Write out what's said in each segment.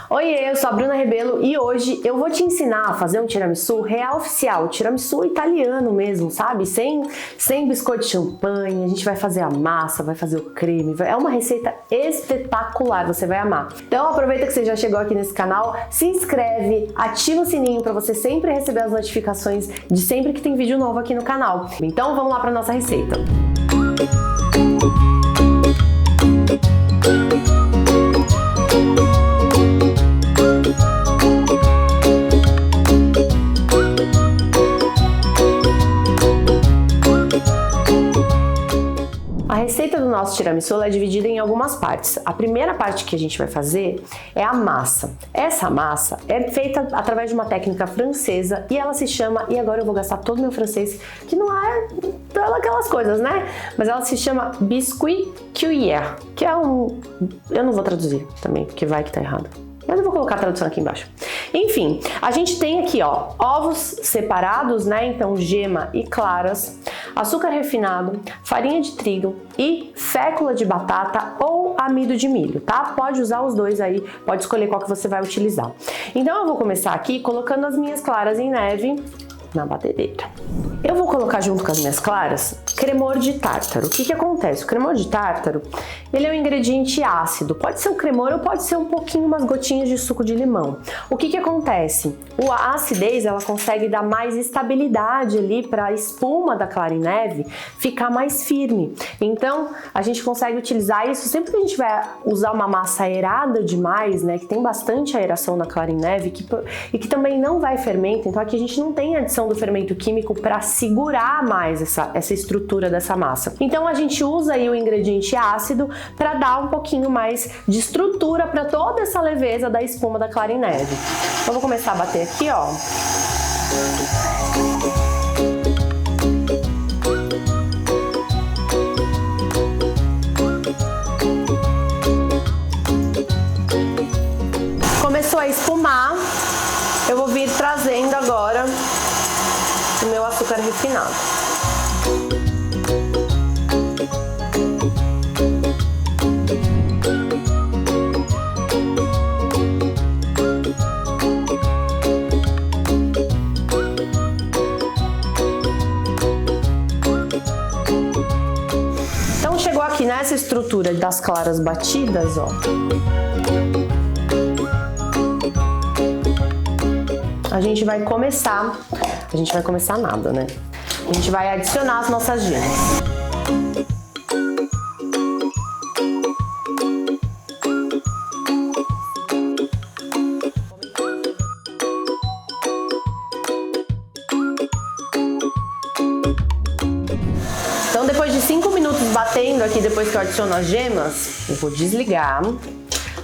Oiê, eu sou a Bruna Rebelo e hoje eu vou te ensinar a fazer um tiramisu real oficial, tiramisu italiano mesmo, sabe? Sem biscoito de champanhe, a gente vai fazer a massa, vai fazer o creme, é uma receita espetacular, você vai amar. Então aproveita que você já chegou aqui nesse canal, se inscreve, ativa o sininho para você sempre receber as notificações de sempre que tem vídeo novo aqui no canal. Então vamos lá para nossa receita. A receita do nosso tiramisu é dividida em algumas partes. A primeira parte que a gente vai fazer é a massa. Essa massa é feita através de uma técnica francesa e ela se chama, e agora eu vou gastar todo o meu francês, que não é aquelas coisas, né? Mas ela se chama biscuit cuillère, que é eu não vou traduzir também, porque vai que tá errado. Mas eu vou colocar a tradução aqui embaixo. Enfim, a gente tem aqui, ó, ovos separados, né? Então, gema e claras, açúcar refinado, farinha de trigo e fécula de batata ou amido de milho, tá? Pode usar os dois aí, pode escolher qual que você vai utilizar. Então, eu vou começar aqui colocando as minhas claras em neve na batedeira. Eu vou colocar junto com as minhas claras cremor de tártaro. O que acontece? O cremor de tártaro, ele é um ingrediente ácido. Pode ser um cremor ou pode ser um pouquinho, umas gotinhas de suco de limão. O que acontece? A acidez, ela consegue dar mais estabilidade ali para a espuma da clara em neve ficar mais firme. Então, a gente consegue utilizar isso sempre que a gente vai usar uma massa aerada demais, né, que tem bastante aeração na clara em neve e que também não vai fermento. Então, aqui a gente não tem adição do fermento químico para segurar mais essa estrutura dessa massa. Então a gente usa aí o ingrediente ácido para dar um pouquinho mais de estrutura para toda essa leveza da espuma da clara em neve. Então vou começar a bater aqui, ó. Começou a espumar, eu vou vir trazendo agora o meu açúcar refinado. Então chegou aqui nessa estrutura das claras batidas, ó. A gente vai começar nada, né? A gente vai adicionar as nossas gemas. Então, depois de 5 minutos batendo aqui, depois que eu adiciono as gemas, eu vou desligar.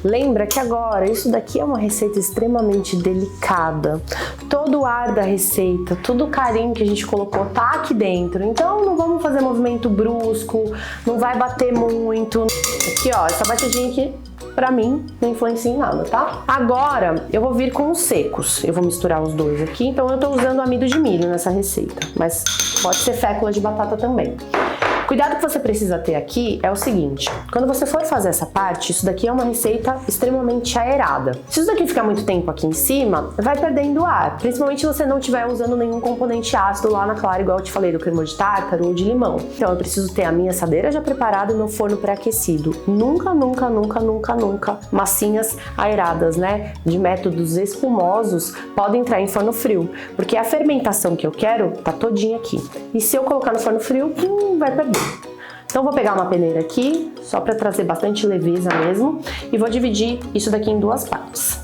Lembra que agora, isso daqui é uma receita extremamente delicada. Todo o ar da receita, todo o carinho que a gente colocou tá aqui dentro. Então não vamos fazer movimento brusco, não vai bater muito. Aqui, ó, essa batidinha aqui, pra mim, não influencia em nada, tá? Agora, eu vou vir com os secos. Eu vou misturar os dois aqui. Então eu tô usando amido de milho nessa receita, mas pode ser fécula de batata também. Cuidado que você precisa ter aqui é o seguinte, quando você for fazer essa parte, isso daqui é uma receita extremamente aerada. Se isso daqui ficar muito tempo aqui em cima, vai perdendo ar, principalmente se você não estiver usando nenhum componente ácido lá na clara, igual eu te falei, do cremor de tártaro ou de limão. Então eu preciso ter a minha assadeira já preparada e meu forno pré-aquecido. Nunca massinhas aeradas, né, de métodos espumosos podem entrar em forno frio, porque a fermentação que eu quero tá todinha aqui. E se eu colocar no forno frio, vai perder. Então vou pegar uma peneira aqui, só para trazer bastante leveza mesmo, e vou dividir isso daqui em duas partes.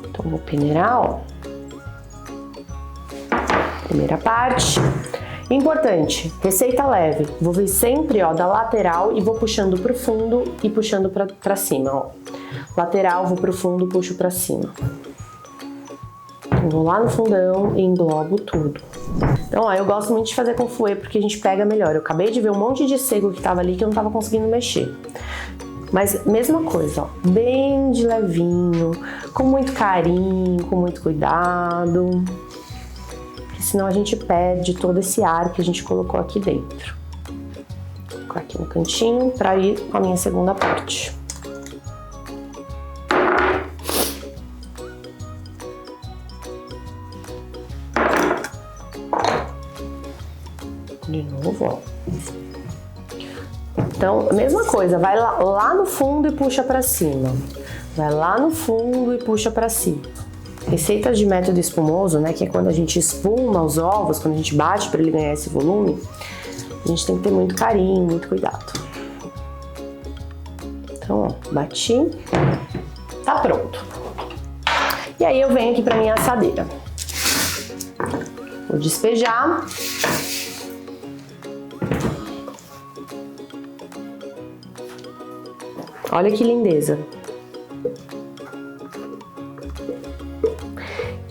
Então vou peneirar, ó. Primeira parte. Importante, receita leve. Vou vir sempre, ó, da lateral e vou puxando pro fundo e puxando pra cima, ó. Lateral, vou pro fundo, puxo pra cima. Vou lá no fundão e englobo tudo. Então, ó, eu gosto muito de fazer com fouet porque a gente pega melhor. Eu acabei de ver um monte de seco que tava ali que eu não tava conseguindo mexer. Mas mesma coisa, ó, bem de levinho, com muito carinho, com muito cuidado. Porque senão a gente perde todo esse ar que a gente colocou aqui dentro. Vou colocar aqui no cantinho para ir com a minha segunda parte. De novo, ó. Então, a mesma coisa, vai lá no fundo e puxa pra cima. Vai lá no fundo e puxa pra cima. Receitas de método espumoso, né, que é quando a gente espuma os ovos, quando a gente bate para ele ganhar esse volume, a gente tem que ter muito carinho, muito cuidado. Então, ó, bati, tá pronto. E aí eu venho aqui pra minha assadeira. Vou despejar. Olha que lindeza.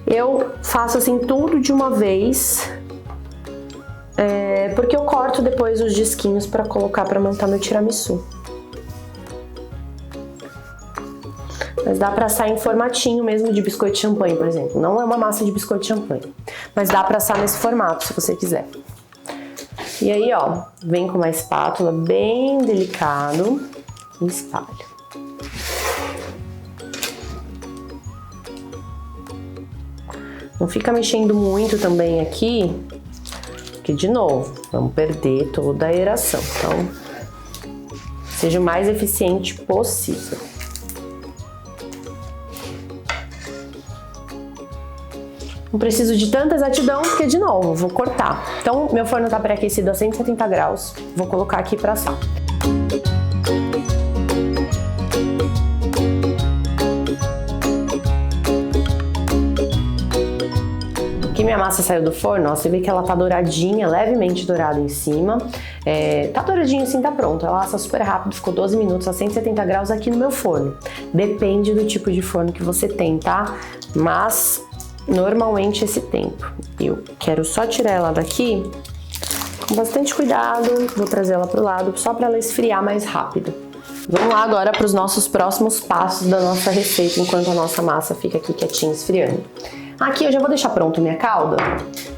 Eu faço assim tudo de uma vez, porque eu corto depois os disquinhos para colocar para montar meu tiramisu. Mas dá para assar em formatinho mesmo de biscoito de champanhe, por exemplo. Não é uma massa de biscoito de champanhe, mas dá para assar nesse formato, se você quiser. E aí, ó, vem com uma espátula bem delicado e espalho. Não fica mexendo muito também aqui, porque, de novo, vamos perder toda a aeração. Então, seja o mais eficiente possível. Não preciso de tanta exatidão, porque, de novo, vou cortar. Então, meu forno está pré-aquecido a 170 graus. Vou colocar aqui para assar. Aqui minha massa saiu do forno, ó, você vê que ela tá douradinha, levemente dourada em cima. Tá douradinha assim, tá pronto. Ela assa super rápido, ficou 12 minutos a 170 graus aqui no meu forno. Depende do tipo de forno que você tem, tá? Mas normalmente esse tempo. Eu quero só tirar ela daqui com bastante cuidado, vou trazer ela pro lado só para ela esfriar mais rápido. Vamos lá agora para os nossos próximos passos da nossa receita, enquanto a nossa massa fica aqui quietinha esfriando. Aqui eu já vou deixar pronto minha calda,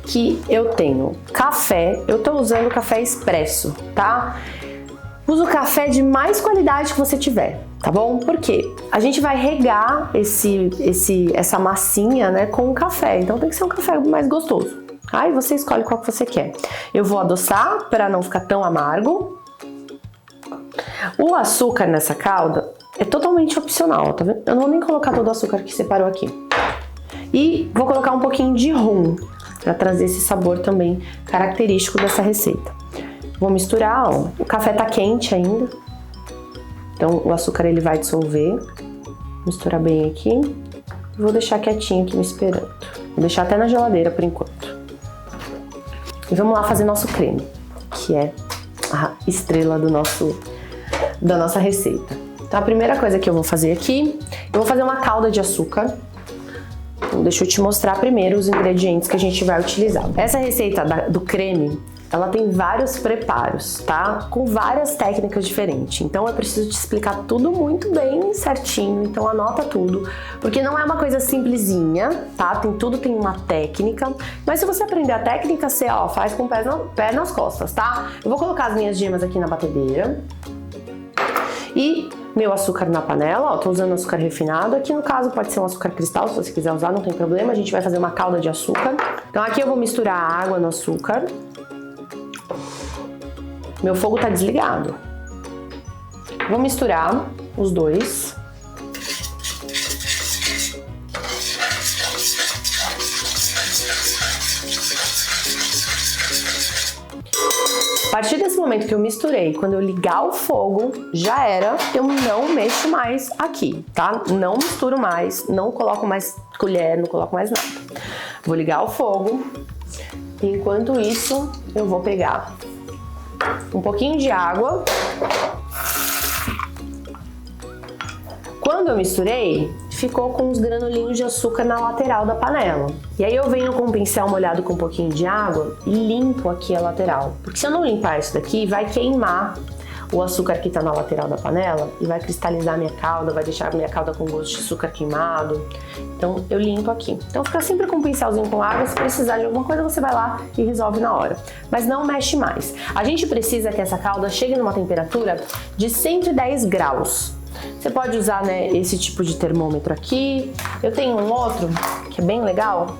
que eu tenho café, eu tô usando café expresso, tá? Usa o café de mais qualidade que você tiver, tá bom? Porque a gente vai regar essa massinha, né, com o café, então tem que ser um café mais gostoso. Aí você escolhe qual que você quer. Eu vou adoçar para não ficar tão amargo. O açúcar nessa calda é totalmente opcional, tá vendo? Eu não vou nem colocar todo o açúcar que separou aqui. E vou colocar um pouquinho de rum para trazer esse sabor também característico dessa receita. Vou misturar, ó. O café tá quente ainda, então o açúcar ele vai dissolver. Misturar bem aqui. Vou deixar quietinho aqui me esperando. Vou deixar até na geladeira por enquanto. E vamos lá fazer nosso creme, que é a estrela da nossa receita. Então a primeira coisa que eu vou fazer aqui, eu vou fazer uma calda de açúcar. Então, deixa eu te mostrar primeiro os ingredientes que a gente vai utilizar. Essa receita do creme, ela tem vários preparos, tá? Com várias técnicas diferentes. Então eu preciso te explicar tudo muito bem certinho, então anota tudo, porque não é uma coisa simplesinha, tá? Tudo tem uma técnica, mas se você aprender a técnica, você, ó, faz com o pé nas costas, tá? Eu vou colocar as minhas gemas aqui na batedeira. E meu açúcar na panela, ó, tô usando açúcar refinado, aqui no caso pode ser um açúcar cristal, se você quiser usar não tem problema, a gente vai fazer uma calda de açúcar. Então aqui eu vou misturar a água no açúcar. Meu fogo tá desligado. Vou misturar os dois. A partir desse momento que eu misturei, quando eu ligar o fogo, já era, eu não mexo mais aqui, tá? Não misturo mais, não coloco mais colher, não coloco mais nada. Vou ligar o fogo, e enquanto isso, eu vou pegar um pouquinho de água. Quando eu misturei, ficou com uns granulinhos de açúcar na lateral da panela. E aí eu venho com um pincel molhado com um pouquinho de água e limpo aqui a lateral. Porque se eu não limpar isso daqui, vai queimar o açúcar que tá na lateral da panela e vai cristalizar minha calda, vai deixar minha calda com gosto de açúcar queimado. Então eu limpo aqui. Então fica sempre com um pincelzinho com água, se precisar de alguma coisa você vai lá e resolve na hora. Mas não mexe mais. A gente precisa que essa calda chegue numa temperatura de 110 graus. Você pode usar, né, esse tipo de termômetro aqui. Eu tenho um outro que é bem legal,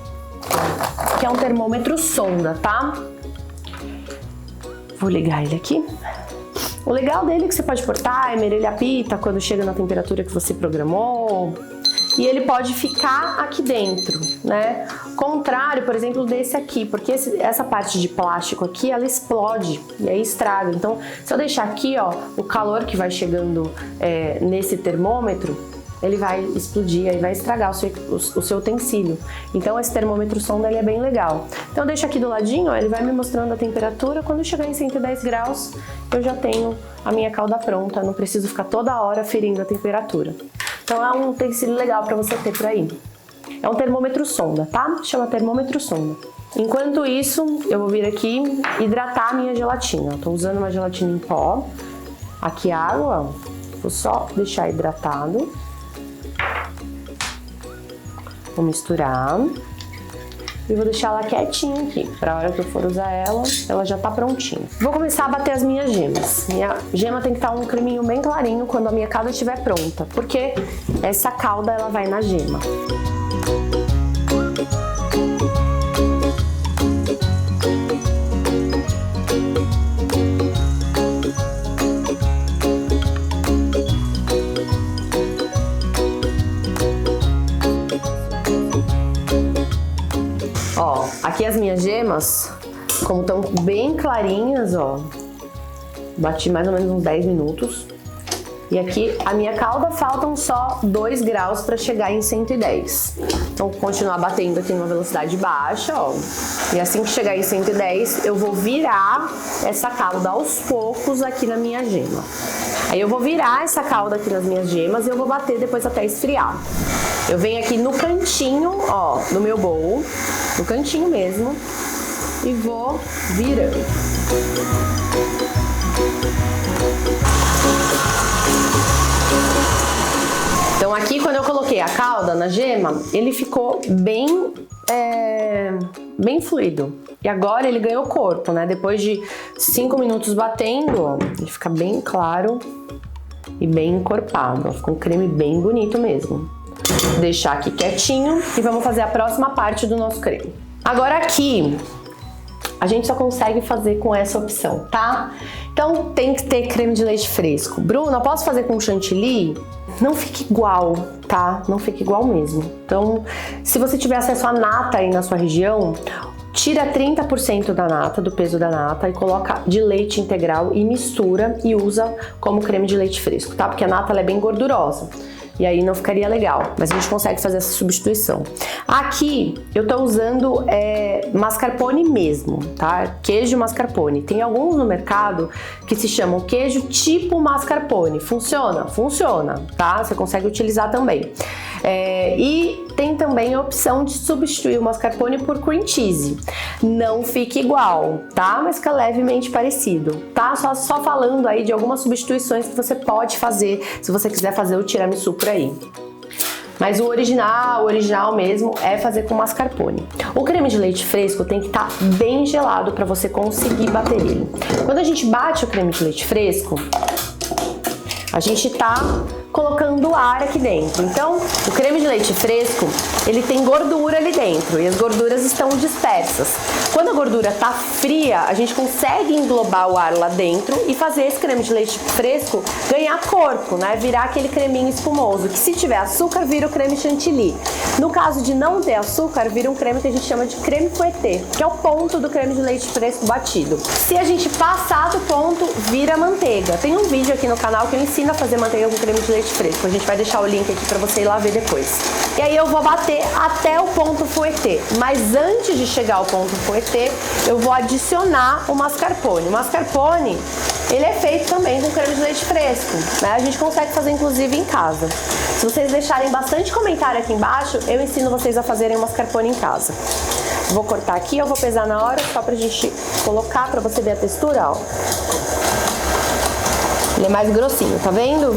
que é um termômetro sonda, tá? Vou ligar ele aqui. O legal dele é que você pode pôr timer, ele apita quando chega na temperatura que você programou. E ele pode ficar aqui dentro, né? Contrário, por exemplo, desse aqui, porque essa parte de plástico aqui, ela explode e aí estraga. Então, se eu deixar aqui, ó, o calor que vai chegando nesse termômetro, ele vai explodir, aí vai estragar o seu utensílio. Então, esse termômetro sonda, ele é bem legal. Então, eu deixo aqui do ladinho, ó, ele vai me mostrando a temperatura. Quando chegar em 110 graus, eu já tenho a minha calda pronta, não preciso ficar toda hora ferindo a temperatura. Então é um utensílio legal para você ter por aí. É um termômetro sonda, tá? Chama termômetro sonda. Enquanto isso, eu vou vir aqui hidratar a minha gelatina. Estou usando uma gelatina em pó. Aqui a água, ó. Vou só deixar hidratado. Vou misturar. E vou deixar ela quietinha aqui, para a hora que eu for usar ela já tá prontinha. Vou começar a bater as minhas gemas. Minha gema tem que estar um creminho bem clarinho quando a minha calda estiver pronta, porque essa calda ela vai na gema. Ó, aqui as minhas gemas, como estão bem clarinhas, ó, bati mais ou menos uns 10 minutos. E aqui a minha calda faltam só 2 graus para chegar em 110. Então, vou continuar batendo aqui numa velocidade baixa, ó. E assim que chegar em 110, eu vou virar essa calda aos poucos aqui na minha gema. Aí eu vou virar essa calda aqui nas minhas gemas e eu vou bater depois até esfriar. Eu venho aqui no cantinho, ó, do meu bowl, no cantinho mesmo, e vou virando. Então aqui quando eu coloquei a calda na gema, ele ficou bem fluido. E agora ele ganhou corpo, né? Depois de 5 minutos batendo, ó, ele fica bem claro e bem encorpado. Ó, ficou um creme bem bonito mesmo. Vou deixar aqui quietinho e vamos fazer a próxima parte do nosso creme. Agora aqui, a gente só consegue fazer com essa opção, tá? Então tem que ter creme de leite fresco. Bruna, posso fazer com chantilly? Não fica igual, tá? Não fica igual mesmo. Então, se você tiver acesso à nata aí na sua região, tira 30% da nata, do peso da nata, e coloca de leite integral e mistura e usa como creme de leite fresco, tá? Porque a nata ela é bem gordurosa. E aí não ficaria legal, mas a gente consegue fazer essa substituição. Aqui eu tô usando mascarpone mesmo, tá? Queijo mascarpone. Tem alguns no mercado que se chamam queijo tipo mascarpone. Funciona? Funciona, tá? Você consegue utilizar também. E tem também a opção de substituir o mascarpone por cream cheese. Não fica igual, tá? Mas fica levemente parecido, tá? Só falando aí de algumas substituições que você pode fazer se você quiser fazer o tiramisu por aí. Mas o original mesmo é fazer com mascarpone. O creme de leite fresco tem que estar bem gelado para você conseguir bater ele. Quando a gente bate o creme de leite fresco, a gente tá colocando ar aqui dentro. Então, o creme de leite fresco, ele tem gordura ali dentro e as gorduras estão dispersas. Quando a gordura tá fria, a gente consegue englobar o ar lá dentro e fazer esse creme de leite fresco ganhar corpo, né? Virar aquele creminho espumoso, que se tiver açúcar, vira o creme chantilly. No caso de não ter açúcar, vira um creme que a gente chama de creme fouetté, que é o ponto do creme de leite fresco batido. Se a gente passar do ponto, vira manteiga. Tem um vídeo aqui no canal que eu ensino a fazer manteiga com creme de leite fresco. A gente vai deixar o link aqui pra você ir lá ver depois. E aí eu vou bater até o ponto fouetté. Mas antes de chegar ao ponto fouetté, eu vou adicionar o mascarpone. O mascarpone, ele é feito também com creme de leite fresco, né? A gente consegue fazer inclusive em casa. Se vocês deixarem bastante comentário aqui embaixo, eu ensino vocês a fazerem o mascarpone em casa. Vou cortar aqui, eu vou pesar na hora, só pra gente colocar, pra você ver a textura, ó. Ele é mais grossinho, tá vendo?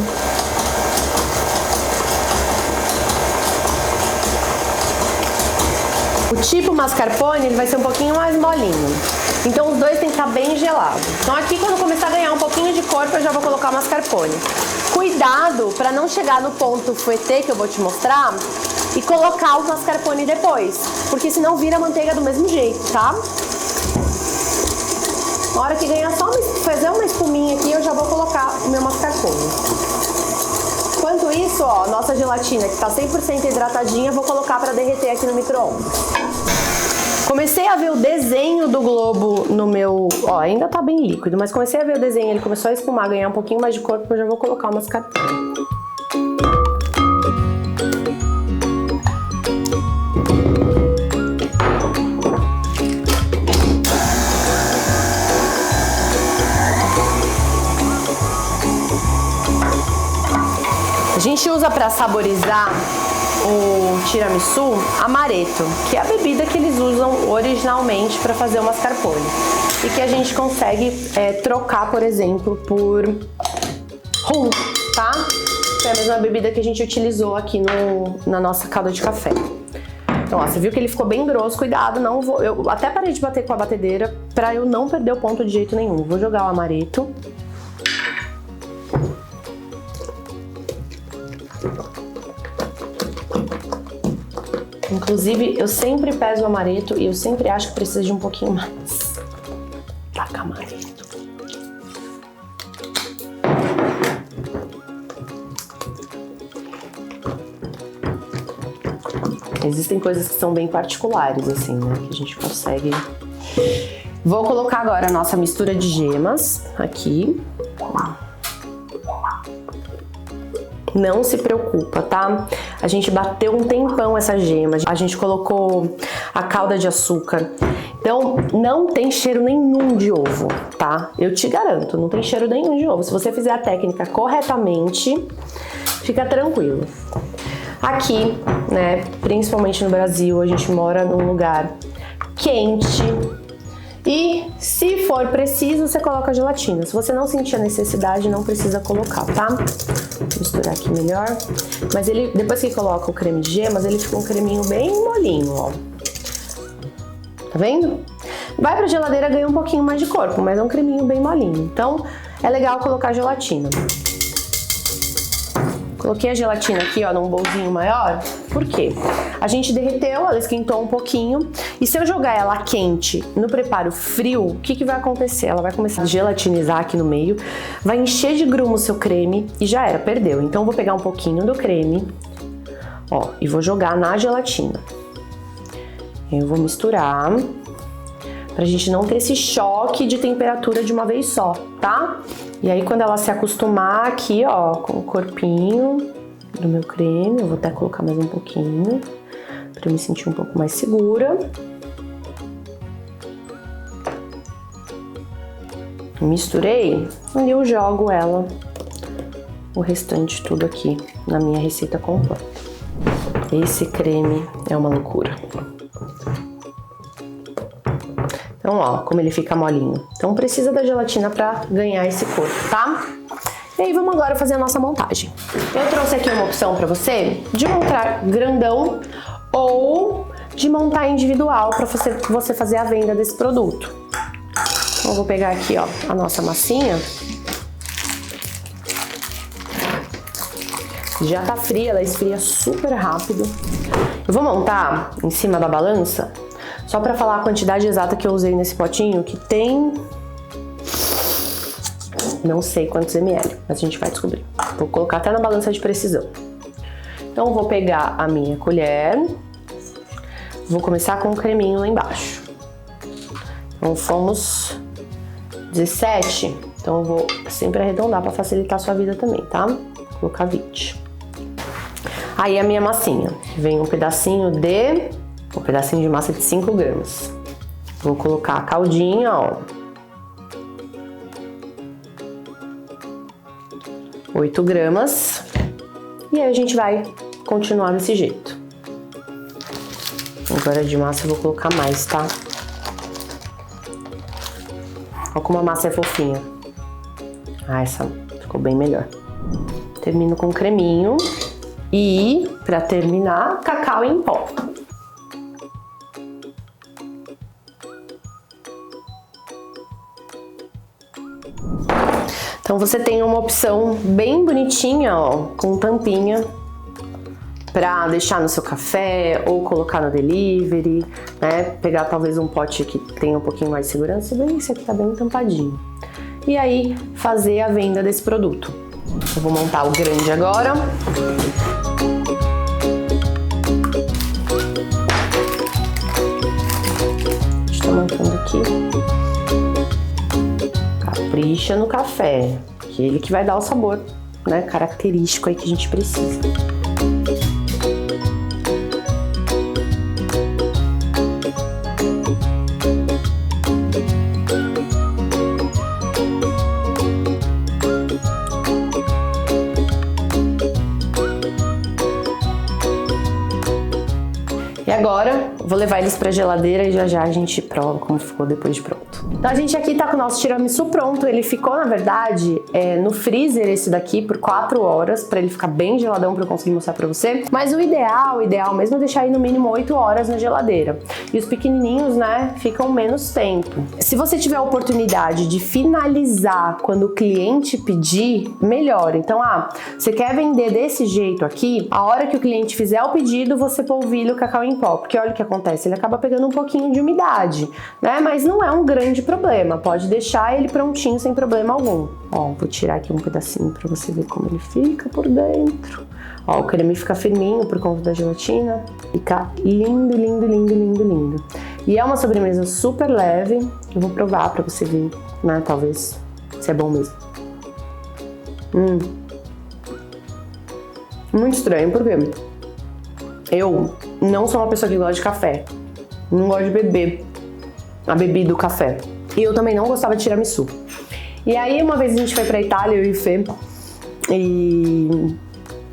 O tipo mascarpone, ele vai ser um pouquinho mais molinho. Então os dois tem que estar bem gelados. Então aqui quando começar a ganhar um pouquinho de corpo, eu já vou colocar o mascarpone. Cuidado para não chegar no ponto fouetté que eu vou te mostrar e colocar o mascarpone depois, porque senão vira manteiga do mesmo jeito, tá? Uma hora que ganhar só fazer uma espuminha aqui, eu já vou colocar o meu mascarpone. Enquanto isso, ó, nossa gelatina que tá 100% hidratadinha, vou colocar para derreter aqui no micro-ondas. Comecei a ver o desenho do globo no meu... Ó, ainda tá bem líquido, mas comecei a ver o desenho, ele começou a espumar, ganhar um pouquinho mais de corpo, eu já vou colocar o mascarpone. A gente usa para saborizar o tiramisu amaretto, que é a bebida que eles usam originalmente para fazer o mascarpone e que a gente consegue trocar, por exemplo, por rum, tá? Que é a mesma bebida que a gente utilizou aqui na nossa calda de café. Então, ó, você viu que ele ficou bem grosso, cuidado, não vou, eu até parei de bater com a batedeira para eu não perder o ponto de jeito nenhum. Vou jogar o amaretto. Inclusive, eu sempre peso o amaretto e eu sempre acho que precisa de um pouquinho mais. Taca amaretto. Existem coisas que são bem particulares, assim, né? Que a gente consegue... Vou colocar agora a nossa mistura de gemas aqui. Não se preocupa, tá? A gente bateu um tempão essa gema, a gente colocou a calda de açúcar, então não tem cheiro nenhum de ovo, tá? Eu te garanto, não tem cheiro nenhum de ovo. Se você fizer a técnica corretamente, fica tranquilo. Aqui, né, principalmente no Brasil, a gente mora num lugar quente. E se for preciso, você coloca a gelatina. Se você não sentir a necessidade, não precisa colocar, tá? Vou misturar aqui melhor. Mas ele, depois que coloca o creme de gemas, ele fica um creminho bem molinho, ó. Tá vendo? Vai pra geladeira, ganha um pouquinho mais de corpo, mas é um creminho bem molinho. Então, é legal colocar gelatina. Coloquei a gelatina aqui, ó, num bolzinho maior. Por quê? A gente derreteu, ela esquentou um pouquinho. E se eu jogar ela quente no preparo frio, o que vai acontecer? Ela vai começar a gelatinizar aqui no meio, vai encher de grumo o seu creme e já era, perdeu. Então eu vou pegar um pouquinho do creme, ó, e vou jogar na gelatina. Eu vou misturar, pra gente não ter esse choque de temperatura de uma vez só, tá? E aí quando ela se acostumar aqui, ó, com o corpinho do meu creme, eu vou até colocar mais um pouquinho, pra eu me sentir um pouco mais segura. Misturei, e eu jogo ela, o restante tudo aqui, na minha receita completa. Esse creme é uma loucura. Então, ó, como ele fica molinho. Então, precisa da gelatina pra ganhar esse corpo, tá? E aí, vamos agora fazer a nossa montagem. Eu trouxe aqui uma opção pra você de montar grandão ou de montar individual pra você fazer a venda desse produto. Então, eu vou pegar aqui, ó, a nossa massinha. Já tá fria, ela esfria super rápido. Eu vou montar em cima da balança, só pra falar a quantidade exata que eu usei nesse potinho, que tem... não sei quantos ml, mas a gente vai descobrir. Vou colocar até na balança de precisão. Então, eu vou pegar a minha colher, vou começar com o creminho lá embaixo. Então, fomos 17, então eu vou sempre arredondar pra facilitar a sua vida também, tá? Vou colocar 20. Aí a minha massinha, vem um pedacinho de massa de 5 gramas. Vou colocar a caldinha, ó. 8 gramas. E aí a gente vai continuar desse jeito. Agora de massa eu vou colocar mais, tá? Olha como a massa é fofinha. Ah, essa ficou bem melhor. Termino com creminho. E, pra terminar, cacau em pó. Então você tem uma opção bem bonitinha, ó, com tampinha para deixar no seu café ou colocar no delivery, né? Pegar talvez um pote que tenha um pouquinho mais de segurança, bem, esse aqui tá bem tampadinho. E aí fazer a venda desse produto. Eu vou montar o grande agora. Estou montando aqui. Capricha no café, que é ele que vai dar o sabor, né, característico aí que a gente precisa. E agora, vou levar eles pra geladeira e já a gente prova como ficou depois de pronto. Então a gente aqui tá com o nosso tiramisu pronto. Ele ficou, na verdade, no freezer esse daqui por 4 horas, pra ele ficar bem geladão pra eu conseguir mostrar pra você. Mas o ideal mesmo é deixar aí no mínimo 8 horas na geladeira. E os pequenininhos, né, ficam menos tempo. Se você tiver a oportunidade de finalizar quando o cliente pedir, melhor. Então, você quer vender desse jeito aqui, a hora que o cliente fizer o pedido, você polvilha o cacau em pó, porque olha o que acontece, ele acaba pegando um pouquinho de umidade, né? Mas não é um grande problema, pode deixar ele prontinho sem problema algum. Ó, vou tirar aqui um pedacinho pra você ver como ele fica por dentro. Ó, o creme fica firminho por conta da gelatina, fica lindo, lindo, lindo, lindo, lindo. E é uma sobremesa super leve, eu vou provar pra você ver, né, talvez, se é bom mesmo. Muito estranho, por quê? Eu não sou uma pessoa que gosta de café, não gosto de beber a bebida do café. E eu também não gostava de tiramisu. E aí uma vez a gente foi pra Itália, eu e o Fê, e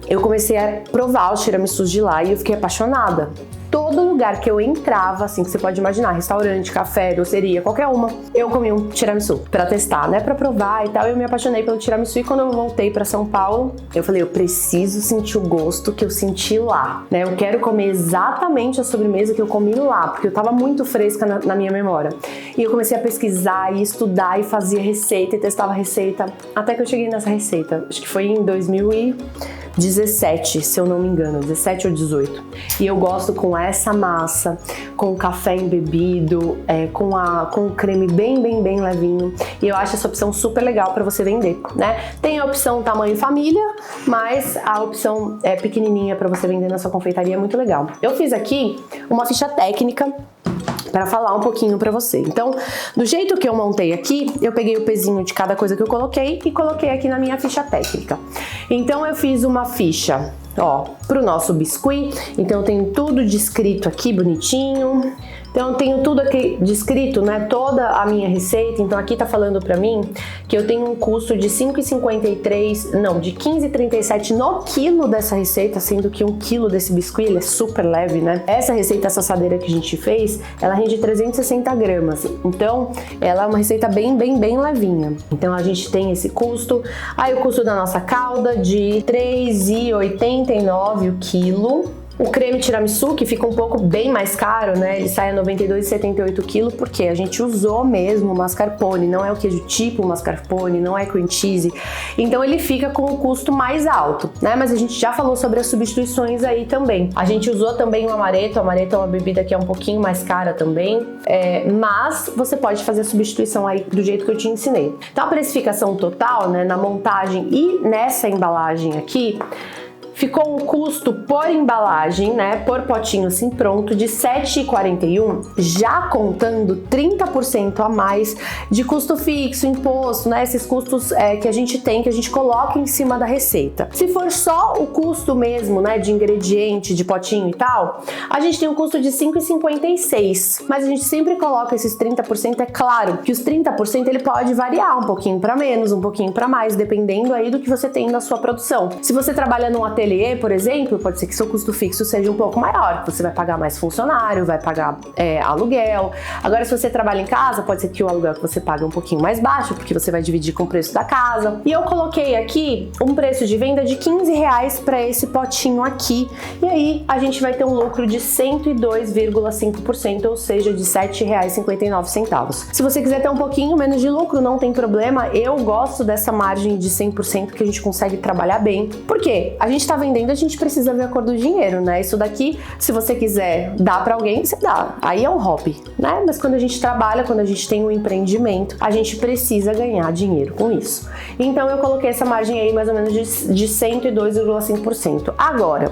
eu comecei a provar os tiramisus de lá e eu fiquei apaixonada. Todo lugar que eu entrava, assim, que você pode imaginar, restaurante, café, doceria, qualquer uma, eu comia um tiramisu pra testar, né, pra provar e tal. Eu me apaixonei pelo tiramisu e quando eu voltei pra São Paulo, eu falei, eu preciso sentir o gosto que eu senti lá, né, eu quero comer exatamente a sobremesa que eu comi lá, porque eu tava muito fresca na minha memória. E eu comecei a pesquisar e estudar e fazia receita e testava receita, até que eu cheguei nessa receita, acho que foi em 2017, se eu não me engano, 17 ou 18. E eu gosto com essa massa, com o café embebido, com o creme bem levinho. E eu acho essa opção super legal para você vender, né? Tem a opção tamanho família, mas a opção pequenininha para você vender na sua confeitaria é muito legal. Eu fiz aqui uma ficha técnica para falar um pouquinho para você. Então, do jeito que eu montei aqui, eu peguei o pezinho de cada coisa que eu coloquei e coloquei aqui na minha ficha técnica. Então, eu fiz uma ficha, ó, pro nosso biscuit. Então, eu tenho tudo descrito aqui, bonitinho. Então, eu tenho tudo aqui descrito, né, toda a minha receita. Então, aqui tá falando pra mim que eu tenho um custo de 5,53, não, de 15,37 no quilo dessa receita, sendo que 1 quilo desse biscuit, ele é super leve, né? Essa receita assadeira que a gente fez, ela rende 360 gramas. Então, ela é uma receita bem levinha. Então, a gente tem esse custo. Aí, o custo da nossa calda de 3,89 o quilo. O creme tiramisu, que fica um pouco bem mais caro, né? Ele sai a 92,78 kg, porque a gente usou mesmo o mascarpone, não é o queijo tipo mascarpone, não é cream cheese. Então ele fica com o custo mais alto, né? Mas a gente já falou sobre as substituições aí também. A gente usou também o amaretto. O amaretto é uma bebida que é um pouquinho mais cara também, mas você pode fazer a substituição aí do jeito que eu te ensinei. Então a precificação total, né, na montagem e nessa embalagem aqui, ficou um custo por embalagem, né, por potinho assim pronto, de R$ 7,41, já contando 30% a mais de custo fixo, imposto, né, esses custos que a gente tem, que a gente coloca em cima da receita. Se for só o custo mesmo, né, de ingrediente, de potinho e tal, a gente tem um custo de R$ 5,56, mas a gente sempre coloca esses 30%, é claro que os 30% ele pode variar um pouquinho para menos, um pouquinho para mais, dependendo aí do que você tem na sua produção. Se você trabalha num ateliê, por exemplo, pode ser que seu custo fixo seja um pouco maior, você vai pagar mais funcionário, vai pagar aluguel. Agora, se você trabalha em casa, pode ser que o aluguel que você paga é um pouquinho mais baixo, porque você vai dividir com o preço da casa. E eu coloquei aqui um preço de venda de R$15 para esse potinho aqui, e aí a gente vai ter um lucro de 102,5%, ou seja, de R$ 7,59. Se você quiser ter um pouquinho menos de lucro, não tem problema, eu gosto dessa margem de 100% que a gente consegue trabalhar bem. Por quê? A gente tá vendendo, a gente precisa ver a cor do dinheiro, né? Isso daqui, se você quiser dar para alguém, você dá. Aí é um hobby, né? Mas quando a gente trabalha, quando a gente tem um empreendimento, a gente precisa ganhar dinheiro com isso. Então eu coloquei essa margem aí mais ou menos de 102,5%. Agora,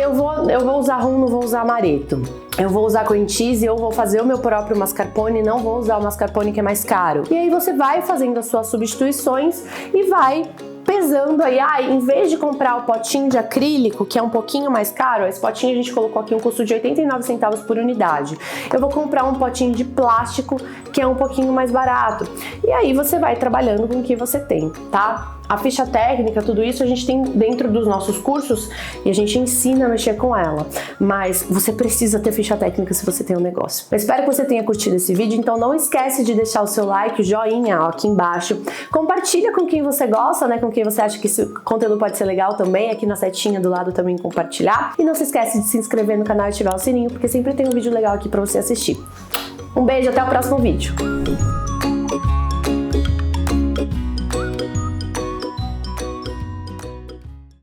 eu vou usar rum, não vou usar amaretto. Eu vou usar cream cheese, eu vou fazer o meu próprio mascarpone, não vou usar o mascarpone que é mais caro. E aí você vai fazendo as suas substituições e vai pesando aí, em vez de comprar o potinho de acrílico, que é um pouquinho mais caro, esse potinho a gente colocou aqui um custo de 89 centavos por unidade. Eu vou comprar um potinho de plástico, que é um pouquinho mais barato. E aí você vai trabalhando com o que você tem, tá? A ficha técnica, tudo isso a gente tem dentro dos nossos cursos e a gente ensina a mexer com ela. Mas você precisa ter ficha técnica se você tem um negócio. Eu espero que você tenha curtido esse vídeo, então não esquece de deixar o seu like, o joinha aqui embaixo. Compartilha com quem você gosta, né? Com quem você acha que esse conteúdo pode ser legal também. Aqui na setinha do lado também compartilhar. E não se esquece de se inscrever no canal e ativar o sininho, porque sempre tem um vídeo legal aqui pra você assistir. Um beijo, até o próximo vídeo.